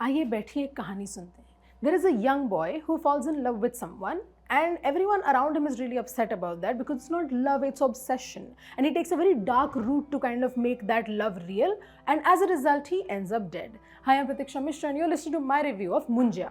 आइए बैठिए एक कहानी सुनते हैं. There is a young boy who falls in love with someone and everyone around him is really upset about that because it's not love, it's obsession, and he takes a very dark route to kind of make that love real, and as a result he ends up dead. Hi, I'm Pratiksha Mishra and you're listening to my review of Munjya.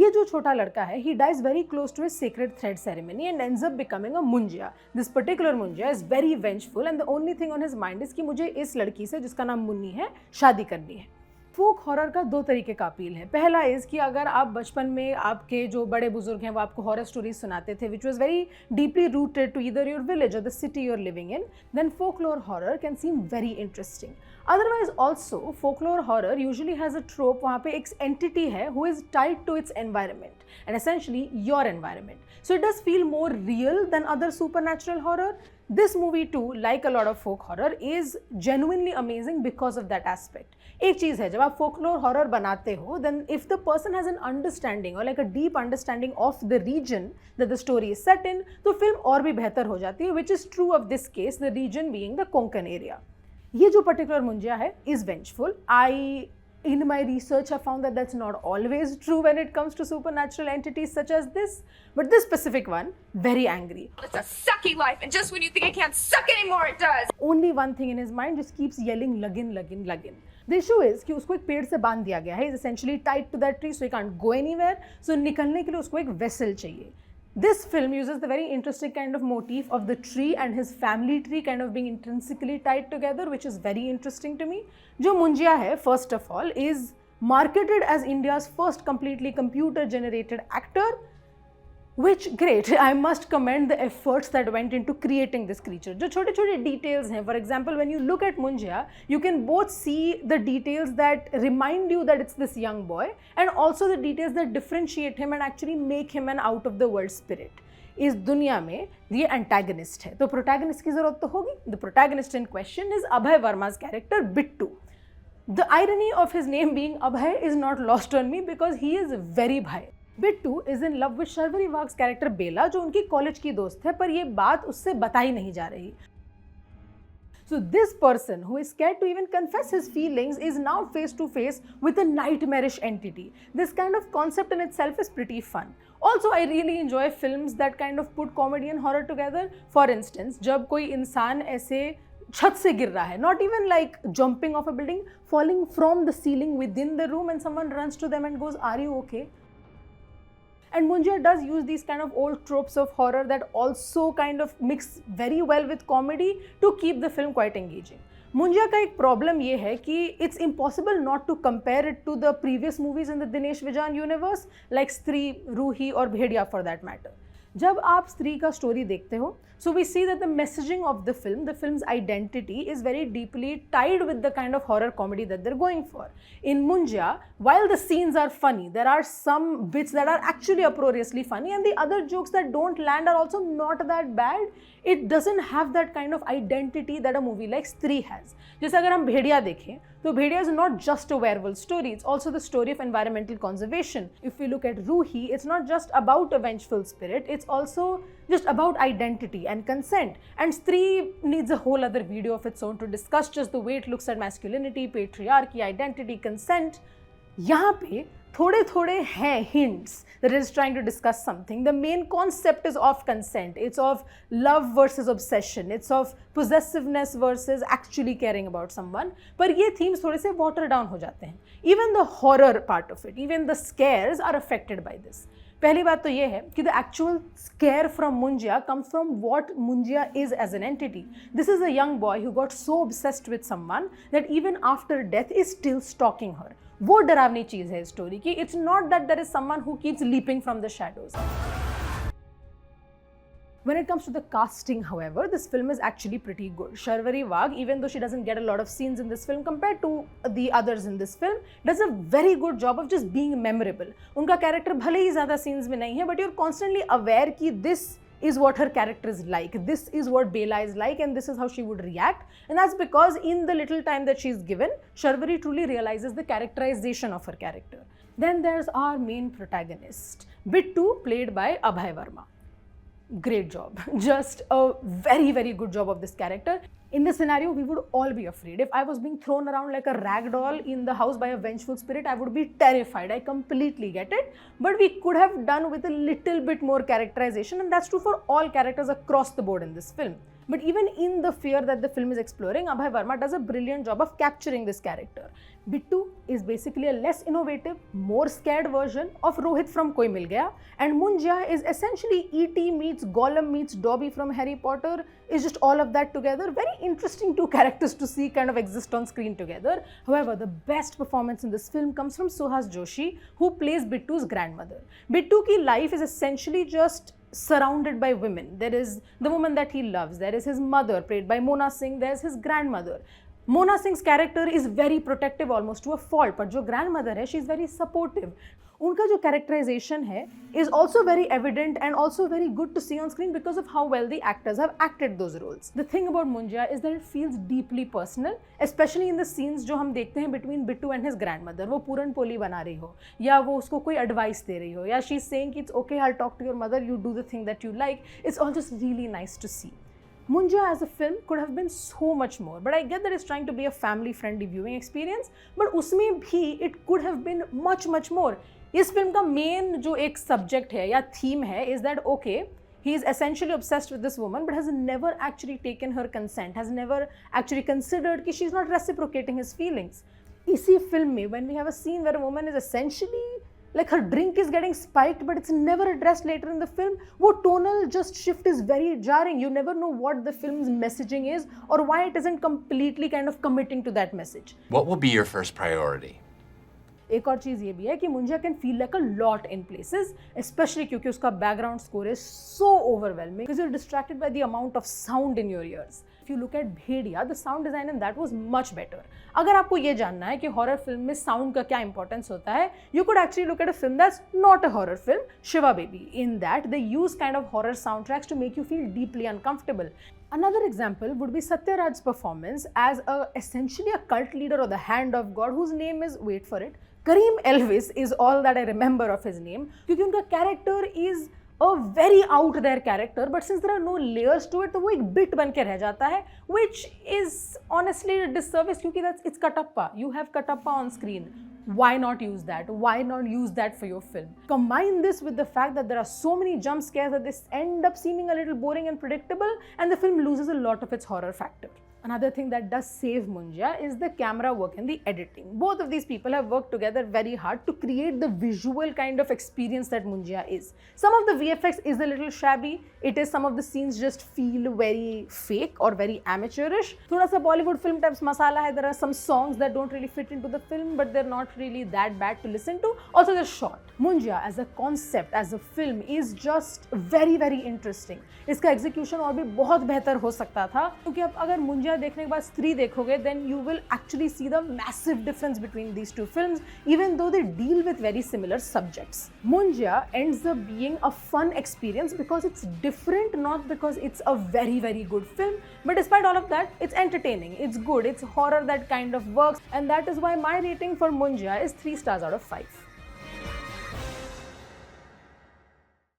ये जो छोटा लड़का है, he dies very close to his sacred thread ceremony and ends up becoming a Munjya. This particular Munjya is very vengeful and the only thing on his mind is कि मुझे इस लड़की से जिसका नाम मुन्नी है शादी करनी है. फोक हॉरर का दो तरीके का अपील है. पहला इज़ कि अगर आप बचपन में आपके जो बड़े बुजुर्ग हैं वो आपको हॉरर स्टोरीज सुनाते थे which was very deeply rooted to either your village और the city you're living in, then folklore horror can seem very interesting. Otherwise also folklore horror usually has a trope. वहाँ पे एक entity है who is tied to its environment and essentially your environment. So it does feel more real than other supernatural horror. This movie too, like a lot of folk horror, is genuinely amazing because of that aspect. एक चीज़ है, जब आप folklore horror बनाते हो, then if the person has an understanding or like a deep understanding of the region that the story is set in, तो film और भी बेहतर हो जाती है, which is true of this case, the region being the Konkan area. ये जो particular Munjya है is vengeful. In my research, I found that that's not always true when it comes to supernatural entities such as this. But this specific one, very angry. It's a sucky life, and just when you think it can't suck anymore, it does. Only one thing in his mind just keeps yelling, "Lagin, lagin, lagin." The issue is कि उसको एक पेड़ से बांध दिया गया है. He's essentially tied to that tree, so he can't go anywhere. So निकलने के लिए उसको एक vessel चाहिए. This film uses the very interesting kind of motif of the tree and his family tree kind of being intrinsically tied together, which is very interesting to me. जो मुंजिया है, first of all, is marketed as India's first completely computer generated actor, which great. I must commend the efforts that went into creating this creature. जो छोटे छोटे details हैं, for example, when you look at Munjya, you can both see the details that remind you that it's this young boy and also the details that differentiate him and actually make him an out of the world spirit. इस दुनिया में ये antagonist है, तो protagonist की जरूरत तो होगी. The protagonist in question is Abhay Varma's character Bittu. The irony of his name being Abhay is not lost on me because he is very bhai. Bittu is in love with Sharvari Wagh's character Bela, जो उनकी college की दोस्त है, पर ये बात उससे बताई नहीं जा रही. So this person who is scared to even confess his feelings is now face to face with a nightmarish entity. This kind of concept in itself is pretty fun. Also, I really enjoy films that kind of put comedy and horror together. For instance, जब कोई इंसान ऐसे छत से गिर रहा है, not even like jumping off a building, falling from the ceiling within the room and someone runs to them and goes, "Are you okay?" And Munjya does use these kind of old tropes of horror that also kind of mix very well with comedy to keep the film quite engaging. Munjya का एक problem ये है कि it's impossible not to compare it to the previous movies in the Dinesh Vijan universe like Stree, Ruhi और भेड़िया for that matter. जब आप स्त्री का स्टोरी देखते हो, so we see that the messaging of the film, the film's identity is very deeply tied with the kind of horror comedy that they're going for. In Munjya, while the scenes are funny, there are some bits that are actually uproariously funny and the other jokes that don't land are also not that bad. It doesn't have that kind of identity that a movie like Stree has. जैसे अगर हम भेड़िया देखें, तो भेड़िया is not just a werewolf story, it's also the story of environmental conservation. If we look at Ruhi, it's not just about a vengeful spirit, it's also just about identity and consent. And Stree needs a whole other video of its own to discuss just the way it looks at masculinity, patriarchy, identity, consent. यहाँ पे थोड़े थोड़े हैं hints that it is trying to discuss something. The main concept is of consent. It's of love versus obsession. It's of possessiveness versus actually caring about someone. पर ये themes थोड़े से water down हो जाते हैं. Even the horror part of it, even the scares are affected by this. पहली बात तो ये है कि the actual scare from Munjya comes from what Munjya is as an entity. This is a young boy who got so obsessed with someone that even after death is still stalking her. वो डरावनी चीज़ है story की. It's not that there is someone who keeps leaping from the shadows. When it comes to the casting, however, this film is actually pretty good. Sharvari Wagh, even though she doesn't get a lot of scenes in this film compared to the others in this film, does a very good job of just being memorable. उनका character भले ही ज़्यादा scenes में नहीं है, but you're constantly aware कि this is what her character is like. This is what Bela is like and this is how she would react. And that's because in the little time that she's given, Sharvari truly realizes the characterization of her character. Then there's our main protagonist, Bittu, played by Abhay Varma. Great job. Just a very, very good job of this character. In this scenario, we would all be afraid. If I was being thrown around like a rag doll in the house by a vengeful spirit, I would be terrified. I completely get it. But we could have done with a little bit more characterization, and that's true for all characters across the board in this film. But even in the fear that the film is exploring, Abhay Varma does a brilliant job of capturing this character. Bittu is basically a less innovative, more scared version of Rohit from Koi Mil Gaya, and Munjya is essentially E.T. meets Gollum meets Dobby from Harry Potter. Is just all of that together. Very interesting two characters to see kind of exist on screen together. However, the best performance in this film comes from Suhas Joshi, who plays Bittu's grandmother. Bittu ki life is essentially just surrounded by women. There is the woman that he loves, there is his mother played by Mona Singh, there is his grandmother. Mona Singh's character is very protective almost to a fault, but जो grandmother है, she is very supportive. उनका जो characterization है is also very evident and also very good to see on screen because of how well the actors have acted those roles. The thing about Munjya is that it feels deeply personal, especially in the scenes जो हम देखते हैं between Bittu and his grandmother. वो पूरन पोली बना रही हो, या वो उसको कोई advice दे रही हो, या she's saying कि it's okay, I'll talk to your mother, you do the thing that you like. It's all just really nice to see. Munjya as a film could have been so much more, but I get that it's trying to be a family-friendly viewing experience, but उसमें भी it could have been much more. इस film का main जो एक subject है या theme है is that okay, he is essentially obsessed with this woman but has never actually taken her consent, has never actually considered कि she's not reciprocating his feelings. इसी film में when we have a scene where a woman is essentially like her drink is getting spiked but it's never addressed later in the film, wo tonal just shift is very jarring. You never know what the film's messaging is or why it isn't completely kind of committing to that message. What will be your first priority? एक और चीज़ ये भी है कि Munjya can feel like a lot in places, specially क्योंकि उसका background score is so overwhelming because you are distracted by the amount of sound in your ears. If you look at Bhediya, the sound design in that was much better. अगर आपको ये जानना है कि horror film में sound का क्या importance होता है, you could actually look at a film that's not a horror film, Shiva baby. In that they use kind of horror sound tracks to make you feel deeply uncomfortable. Another example would be Satya Raj's performance as essentially a cult leader or the hand of God whose name is, wait for it, Kareem Elvis is all that I remember of his name, क्योंकि उनका character is a very out there character, but since there are no layers to it, तो वो एक bit बन के रह जाता है, which is honestly a disservice क्योंकि it's Katappa. You have Katappa on screen. Why not use that? Why not use that for your film? Combine this with the fact that there are so many jump scares that this end up seeming a little boring and predictable, and the film loses a lot of its horror factor. Another thing that does save Munjya is the camera work and the editing. Both of these people have worked together very hard to create the visual kind of experience that Munjya is. Some of the VFX is a little shabby. It is some of the scenes just feel very fake or very amateurish. Thoda sa Bollywood film types masala hai. There are some songs that don't really fit into the film, but they're not really that bad to listen to. Also, they're short. Munjya as a concept, as a film, is just very interesting. इसका execution और भी बहुत बेहतर हो सकता था, क्योंकि अब अगर मुंजिया देखने के बाद स्त्री देखोगे, then you will actually see the massive difference between these two films, even though they deal with very similar subjects. Munjya ends up being a fun experience because it's different, not because it's a very good film, but despite all of that, it's entertaining, it's good, it's horror that kind of works, and that is why my rating for Munjya is 3 stars out of 5.